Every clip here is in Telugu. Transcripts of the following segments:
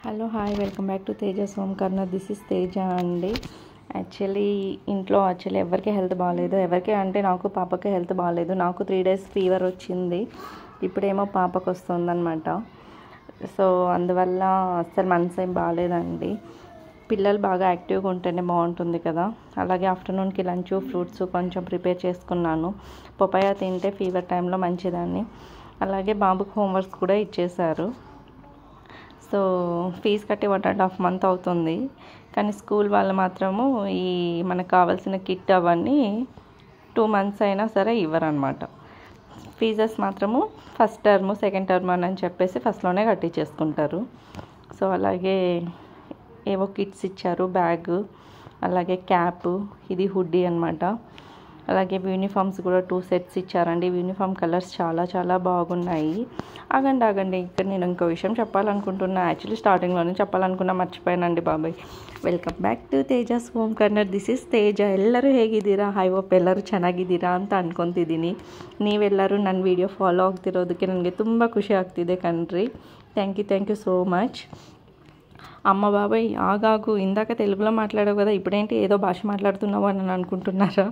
Hello hi welcome back to Tejas home corner. This is Teja అండి. ఇంట్లో ఎవరికి హెల్త్ బాగాలేదు. ఎవరికి అంటే నాకు పాపకి హెల్త్ బాగాలేదు. నాకు 3 days ఫీవర్ వచ్చింది. ఇప్పుడేమో పాపకు వస్తుందన్నమాట. సో అందువల్ల అస్సలు మనసు ఏం బాగాలేదండి. పిల్లలు బాగా యాక్టివ్గా ఉంటేనే బాగుంటుంది కదా. అలాగే ఆఫ్టర్నూన్కి లంచ్ ఫ్రూట్స్ కొంచెం ప్రిపేర్ చేసుకున్నాను. పపాయ తింటే ఫీవర్ టైంలో మంచిదని. అలాగే బాబుకి హోంవర్క్స్ కూడా ఇచ్చేశారు. సో ఫీజు కట్టి 1.5 month అవుతుంది. కానీ స్కూల్ వాళ్ళు మాత్రము మనకు కావాల్సిన కిట్ అవన్నీ 2 months అయినా సరే ఇవ్వరనమాట. ఫీజెస్ మాత్రము ఫస్ట్ టర్మ్ సెకండ్ టర్మ్ అని చెప్పేసి ఫస్ట్లోనే కట్టించేసుకుంటారు. సో అలాగే ఏవో కిట్స్ ఇచ్చారు, బ్యాగ్, అలాగే క్యాప్, ఇది హుడ్డీ అనమాట. అలాగే యూనిఫామ్స్ కూడా 2 sets ఇచ్చారండి. యూనిఫామ్ కలర్స్ చాలా చాలా బాగున్నాయి. ఆగండి ఇక్కడ నేను ఇంకో విషయం చెప్పాలనుకుంటున్నా. యాక్చువల్లీ స్టార్టింగ్లోనే చెప్పాలనుకున్నా, మర్చిపోయానండి బాబాయ్. Welcome back to Tejas home corner. This is Teja. ಎಲ್ಲರೂ ಹೇಗಿದ್ದೀರಾ? ಐ ಹೋಪ್ ಎಲ್ಲರೂ ಚೆನ್ನಾಗಿದ್ದೀರಾ ಅಂತ ಅನ್ಕೊತಿದ್ದೀನಿ. ನೀವೆಲ್ಲರೂ ನನ್ನ ವಿಡಿಯೋ ಫಾಲೋ ಆಗ್ತಿರೋದಕ್ಕೆ ನನಗೆ ತುಂಬ ಖುಷಿ ಆಗ್ತಿದೆ ಕಣ್ರಿ. Thank you so much. అమ్మ బాబాయ్ ఆగాగు, ఇందాక తెలుగులో మాట్లాడావు కదా, ఇప్పుడేంటి ఏదో భాష మాట్లాడుతున్నావు అని అనుకుంటున్నారా?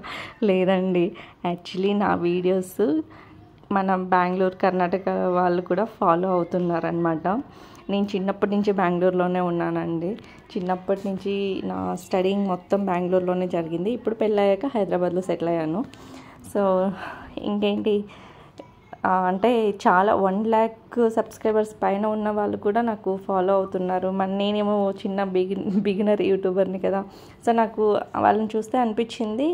లేదండి, యాక్చువల్లీ నా వీడియోస్ మన బెంగళూరు కర్ణాటక వాళ్ళు కూడా ఫాలో అవుతున్నారనమాట. నేను చిన్నప్పటి నుంచి బెంగళూరులోనే ఉన్నానండి. చిన్నప్పటి నుంచి నా స్టడీయింగ్ మొత్తం బెంగళూరులోనే జరిగింది. ఇప్పుడు పెళ్ళయ్యాక హైదరాబాద్లో సెటిల్ అయ్యాను. సో ఇంకేంటి అంటే చాలా 1 lakh సబ్స్క్రైబర్స్ పైన ఉన్న వాళ్ళు కూడా నాకు ఫాలో అవుతున్నారు. నేనేమో చిన్న బిగినర్ యూట్యూబర్ని కదా. సో నాకు వాళ్ళని చూస్తే అనిపించింది,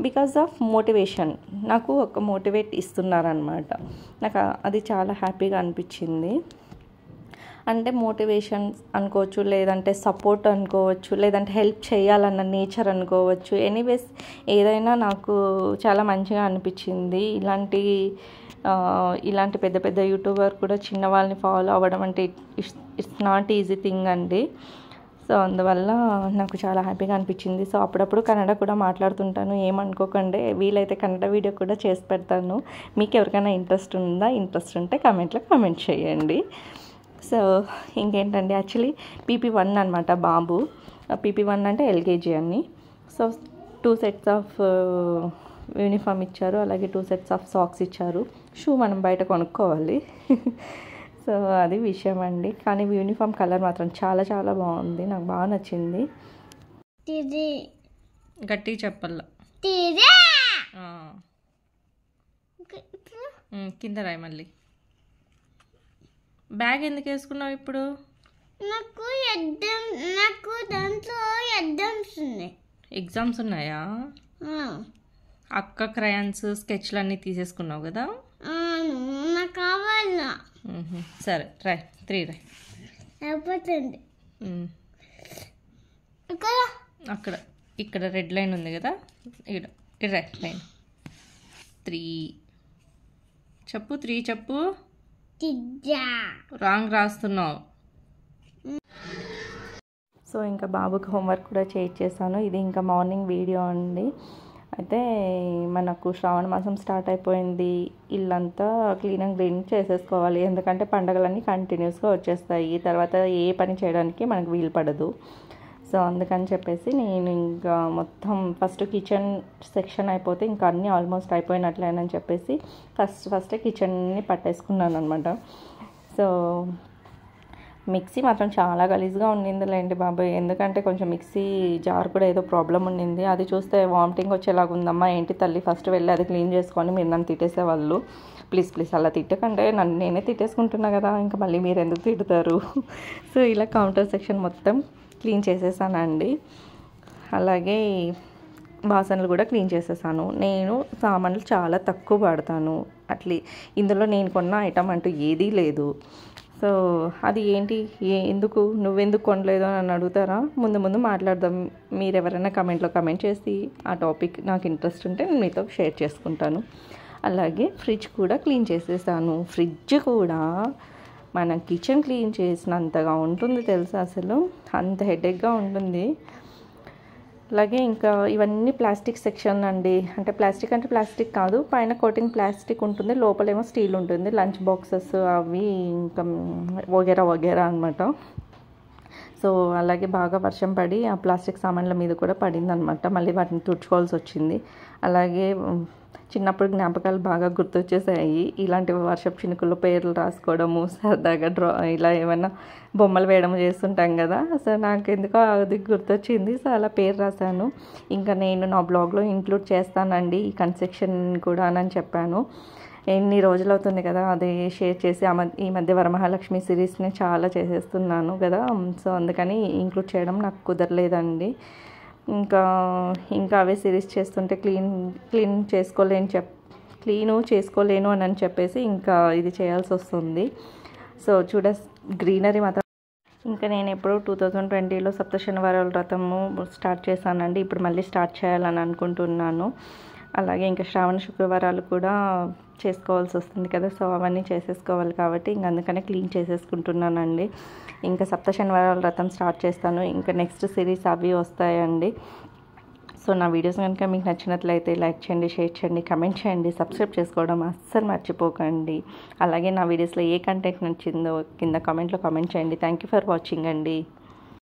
బికాజ్ ఆఫ్ మోటివేషన్, నాకు ఒక మోటివేట్ ఇస్తున్నారనమాట. నాకు అది చాలా హ్యాపీగా అనిపించింది. అంటే మోటివేషన్ అనుకోవచ్చు, లేదంటే సపోర్ట్ అనుకోవచ్చు, లేదంటే హెల్ప్ చేయాలన్న నేచర్ అనుకోవచ్చు. ఎనీవేస్ ఏదైనా నాకు చాలా మంచిగా అనిపించింది. ఇలాంటి పెద్ద పెద్ద యూట్యూబర్ కూడా చిన్న వాళ్ళని ఫాలో అవ్వడం అంటే ఇట్స్ నాట్ ఈజీ థింగ్ అండి. సో అందువల్ల నాకు చాలా హ్యాపీగా అనిపించింది. సో అప్పుడప్పుడు కన్నడ కూడా మాట్లాడుతుంటాను, ఏమనుకోకండి. వీలైతే కన్నడ వీడియో కూడా చేసి పెడతాను. మీకు ఎవరికైనా ఇంట్రెస్ట్ ఉంటే కామెంట్లో కామెంట్ చేయండి. సో ఇంకేంటండి, యాక్చువల్లీ PP1 అనమాట బాబు. PP1 అంటే LKG అని. సో 2 sets ఆఫ్ యూనిఫామ్ ఇచ్చారు, అలాగే 2 sets ఆఫ్ సాక్స్ ఇచ్చారు. షూ మనం బయట కొనుక్కోవాలి. సో అది విషయం అండి. కానీ యూనిఫామ్ కలర్ మాత్రం చాలా చాలా బాగుంది, నాకు బాగా నచ్చింది. గట్టి చెప్పాల, కింద రాయి. మళ్ళీ బ్యాగ్ ఎందుకు వేసుకున్నావు ఇప్పుడు? నాకు దాంట్లో ఎగ్జామ్స్ ఉన్నాయా? అక్క క్రయాన్స్ స్కెచ్లు అన్నీ తీసేసుకున్నావు కదా. నాకు కావాలా? సరే రాయ్, 3 రాయ్. అయిపోతుంది. అక్కడ ఇక్కడ రెడ్ లైన్ ఉంది కదా, ఇక్కడ రెడ్ లైన్ 3 చెప్పు. 3 చెప్పు. రాంగ్ రాస్తున్నావు. సో ఇంకా బాబుకి హోంవర్క్ కూడా చేయించేసాను. ఇది ఇంకా మార్నింగ్ వీడియో అండి. అయితే మనకు శ్రావణ మాసం స్టార్ట్ అయిపోయింది. ఇల్లంతా క్లీన్ చేసేసుకోవాలి, ఎందుకంటే పండగలన్నీ కంటిన్యూస్గా వచ్చేస్తాయి. తర్వాత ఏ పని చేయడానికి మనకు వీలు పడదు. సో అందుకని చెప్పేసి నేను ఇంకా మొత్తం ఫస్ట్ కిచెన్ సెక్షన్ అయిపోతే ఇంకా అన్నీ ఆల్మోస్ట్ అయిపోయినట్లేనని చెప్పేసి ఫస్ట్ కిచెన్ని పట్టేసుకున్నాను అనమాట. సో మిక్సీ మాత్రం చాలా గలీజ్గా ఉండిందిలేండి బాబాయ్, ఎందుకంటే కొంచెం మిక్సీ జార్ కూడా ఏదో ప్రాబ్లం ఉండింది. అది చూస్తే వామిటింగ్ వచ్చేలాగా ఉందమ్మా. ఏంటి తల్లి, ఫస్ట్ వెళ్ళి అది క్లీన్ చేసుకొని మీరు నన్ను తిట్టేసేవాళ్ళు. ప్లీజ్ అలా తిట్టకంటే, నేనే తిట్టేసుకుంటున్నా కదా, ఇంకా మళ్ళీ మీరు ఎందుకు తిట్టుతారు? సో ఇలా కౌంటర్ సెక్షన్ మొత్తం క్లీన్ చేసేసానండి. అలాగే బాసనలు కూడా క్లీన్ చేసేసాను. నేను సామాన్లు చాలా తక్కువ వాడతాను. ఇందులో నేను కొన్న ఐటమ్ అంటూ ఏదీ లేదు. సో అది ఏంటి, నువ్వెందుకు కొనలేదు అని అడుగుతారా? ముందు మాట్లాడదాం. మీరు ఎవరైనా కమెంట్లో కమెంట్ చేసి ఆ టాపిక్ నాకు ఇంట్రెస్ట్ ఉంటే నేను మీతో షేర్ చేసుకుంటాను. అలాగే ఫ్రిడ్జ్ కూడా క్లీన్ చేసేసాను. ఫ్రిడ్జ్ కూడా మన కిచెన్ క్లీన్ చేసినంతగా ఉంటుంది తెలుసా, అసలు అంత హెడేక్గా ఉంటుంది. అలాగే ఇంకా ఇవన్నీ ప్లాస్టిక్ సెక్షన్ అండి. అంటే ప్లాస్టిక్ కాదు, పైన కోటింగ్ ప్లాస్టిక్ ఉంటుంది, లోపలేమో స్టీల్ ఉంటుంది. లంచ్ బాక్సెస్ అవి ఇంకా వగేరా అనమాట. సో అలాగే బాగా వర్షం పడి ఆ ప్లాస్టిక్ సామాన్ల మీద కూడా పడిందనమాట. మళ్ళీ వాటిని తుడుచుకోవాల్సి వచ్చింది. అలాగే చిన్నప్పుడు జ్ఞాపకాలు బాగా గుర్తొచ్చేసాయి. ఇలాంటి వర్షపు చినుకుల్లో పేర్లు రాసుకోవడము, సరదాగా ఇలా ఏమైనా బొమ్మలు వేయడం చేస్తుంటాం కదా. సో నాకు ఎందుకో అది గుర్తొచ్చింది. సో అలా పేరు రాశాను. ఇంకా నేను నా బ్లాగ్లో ఇంక్లూడ్ చేస్తానండి ఈ కన్స్ట్రక్షన్ కూడా అని చెప్పాను. ఎన్ని రోజులు అవుతుంది కదా అది షేర్ చేసి. ఈ మధ్య వరమహాలక్ష్మి సిరీస్ని చాలా చేసేస్తున్నాను కదా. సో అందుకని ఇంక్లూడ్ చేయడం నాకు కుదరలేదండి. ఇంకా అవే సిరీస్ చేస్తుంటే క్లీన్ చేసుకోలేను అని చెప్పేసి ఇంకా ఇది చేయాల్సి వస్తుంది. సో గ్రీనరీ మాత్రం ఇంకా నేను ఎప్పుడు 2020లో సప్త శనివారాల వ్రతము స్టార్ట్ చేశానండి. ఇప్పుడు మళ్ళీ స్టార్ట్ చేయాలని అనుకుంటున్నాను. అలాగే ఇంకా శ్రావణ శుక్రవారాలు కూడా చేసుకోవాల్సి వస్తుంది కదా. సో అవన్నీ చేసేసుకోవాలి కాబట్టి అందుకనే క్లీన్ చేసేసుకుంటున్నానండి. ఇంకా సప్త శనివారాల వ్రతం స్టార్ట్ చేస్తాను. ఇంకా నెక్స్ట్ సిరీస్ అవి వస్తాయండి. సో నా వీడియోస్ కనుక మీకు నచ్చినట్లయితే లైక్ చేయండి, షేర్ చేయండి, కమెంట్ చేయండి, సబ్స్క్రైబ్ చేసుకోవడం అస్సలు మర్చిపోకండి. అలాగే నా వీడియోస్లో ఏ కంటెంట్ నచ్చిందో కింద కామెంట్లో కామెంట్ చేయండి. థ్యాంక్ యూ ఫర్ వాచింగ్ అండి.